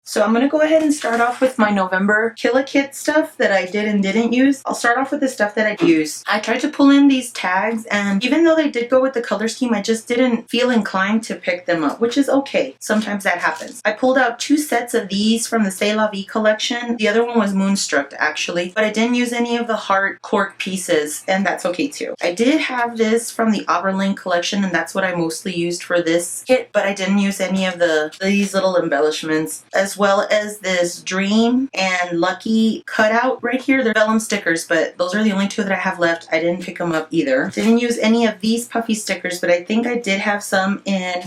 So I'm going to go ahead and start off with my November Kit stuff that I did and didn't use. I'll start off with the stuff that I used. I tried to pull in these tags, and even though they did go with the color scheme, I just didn't feel inclined to pick them up, which is okay. Sometimes that happens. I pulled out 2 sets of these from the C'est La Vie collection. The other one was Moonstruck, actually, but I didn't use any of the heart cork pieces, and that's okay too. I did have this from the Auburn Lane collection, and that's what I mostly used for this kit, but I didn't use any of these little embellishments, as well as this Dream and Lucky cutout right here. They're vellum stickers, but those are the only 2 that I have left. I didn't pick them up either. Didn't use any of these puffy stickers, but I think I did have some in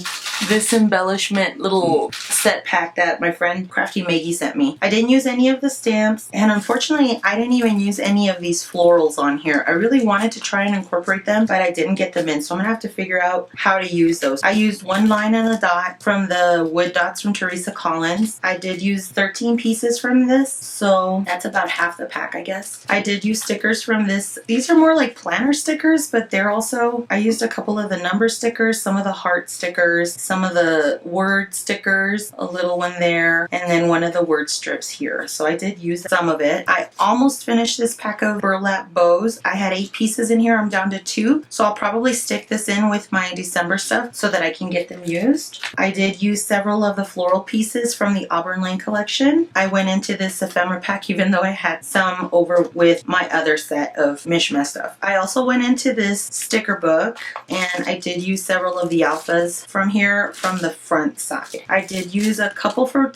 this embellishment little set pack that my friend Crafty Maggie sent me. I didn't use any of the stamps, and unfortunately I didn't even use any of these florals on here. I really wanted to try and incorporate them, but I didn't get them in, so I'm gonna have to figure out how to use those. I used 1 line and a dot from the wood dots from Teresa Collins. I did use 13 pieces from this, so that's about half the pack, I guess. I did use stickers from this. These are more like planner stickers, but they're also, I used a couple of the number stickers, some of the heart stickers, some of the word stickers, a little one there, and then one of the word strips here. So I did use some of it. I almost finished this pack of burlap bows. I had 8 pieces in here. I'm down to 2, so I'll probably stick this in with my December stuff so that I can get them used. I did use several of the floral pieces from the Auburn Lane collection. I went into this ephemera pack even though I had some over with my other set of Mishmash stuff. I also went into this sticker book, and I did use several of the alphas from here from the front side. I did use a couple for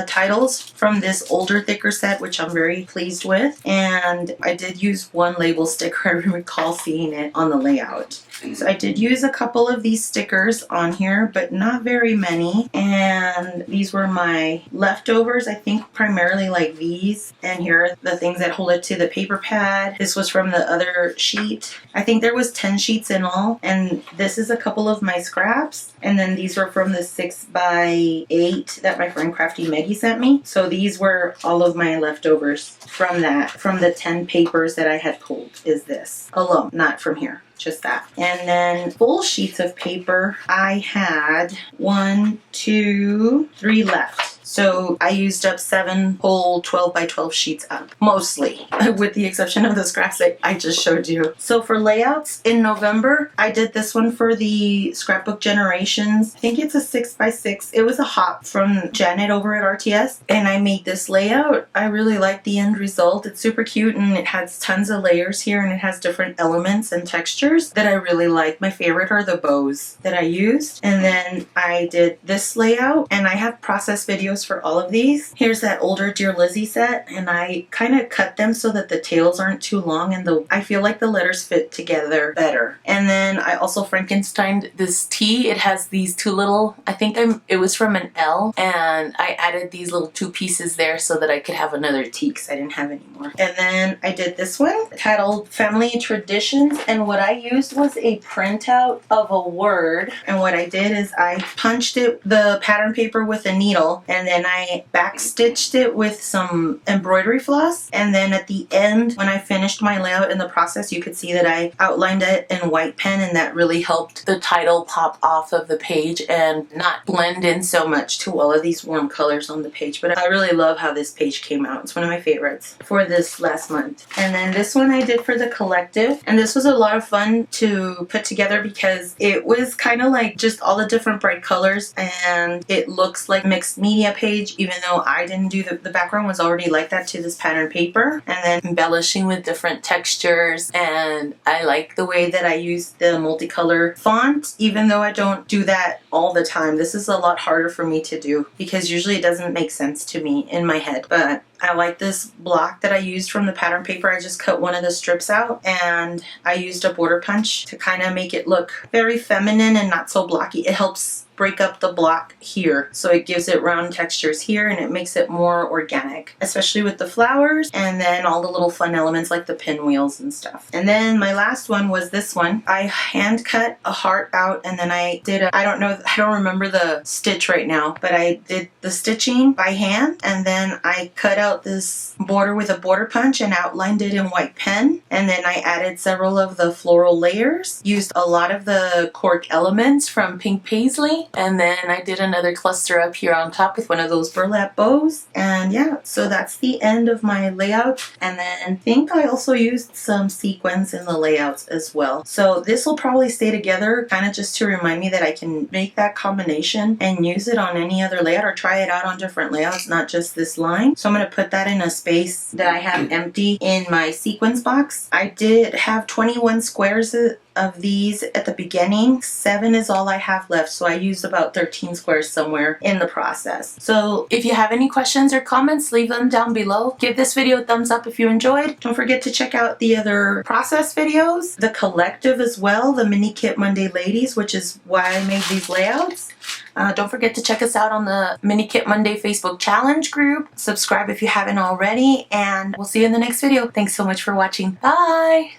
titles from this older thicker set, which I'm very pleased with, and I did use 1 label sticker. I recall seeing it on the layout. So I did use a couple of these stickers on here, but not very many, and these were my leftovers. I think primarily like these, and here are the things that hold it to the paper pad. This was from the other sheet. I think there was 10 sheets in all, and this is a couple of my scraps, and then these were from the 6x8 that my friend Crafty Maggie sent me. So these were all of my leftovers from that, from the 10 papers that I had pulled, is this alone, not from here. Just that. And then full sheets of paper, I had 1, 2, 3 left. So I used up 7 whole 12 by 12 sheets up, mostly, with the exception of the scraps that I just showed you. So for layouts in November, I did this one for the Scrapbook Generations. I think it's a 6x6. It was a hop from Janet over at RTS, and I made this layout. I really like the end result. It's super cute, and it has tons of layers here, and it has different elements and textures that I really like. My favorite are the bows that I used. And then I did this layout, and I have process videos for all of these. Here's that older Dear Lizzie set, and I kind of cut them so that the tails aren't too long, and I feel like the letters fit together better. And then I also Frankensteined this T. It has these 2 little, it was from an L, and I added these little 2 pieces there so that I could have another T because I didn't have any more. And then I did this one titled Family Traditions, and what I used was a printout of a word, and what I did is I punched the pattern paper with a needle, and then I backstitched it with some embroidery floss, and then at the end when I finished my layout in the process, you could see that I outlined it in white pen, and that really helped the title pop off of the page and not blend in so much to all of these warm colors on the page. But I really love how this page came out. It's one of my favorites for this last month. And then this one I did for the collective, and this was a lot of fun to put together because it was kind of like just all the different bright colors, and it looks like mixed media page, even though I didn't do the background was already like that to this pattern paper, and then embellishing with different textures. And I like the way that I used the multicolor font, even though I don't do that all the time. This is a lot harder for me to do because usually it doesn't make sense to me in my head, but I like this block that I used from the pattern paper. I just cut one of the strips out, and I used a border punch to kind of make it look very feminine and not so blocky. It helps break up the block here, so it gives it round textures here, and it makes it more organic, especially with the flowers and then all the little fun elements like the pinwheels and stuff. And then my last one was this one. I hand cut a heart out, and then I did I don't remember the stitch right now, but I did the stitching by hand, and then I cut out out this border with a border punch and outlined it in white pen. And then I added several of the floral layers, used a lot of the cork elements from Pink Paisley, and then I did another cluster up here on top with one of those burlap bows. And yeah, so that's the end of my layout. And then I think I also used some sequins in the layouts as well. So this will probably stay together kind of just to remind me that I can make that combination and use it on any other layout or try it out on different layouts, not just this line. So I'm going to put that in a space that I have empty in my sequins box. I did have 21 squares of these at the beginning. 7 is all I have left, so I used about 13 squares somewhere in the process. So if you have any questions or comments, leave them down below. Give this video a thumbs up if you enjoyed. Don't forget to check out the other process videos, the collective as well, the Mini Kit Monday Ladies, which is why I made these layouts. Don't forget to check us out on the Mini Kit Monday Facebook challenge group. Subscribe if you haven't already, and we'll see you in the next video. Thanks so much for watching. Bye!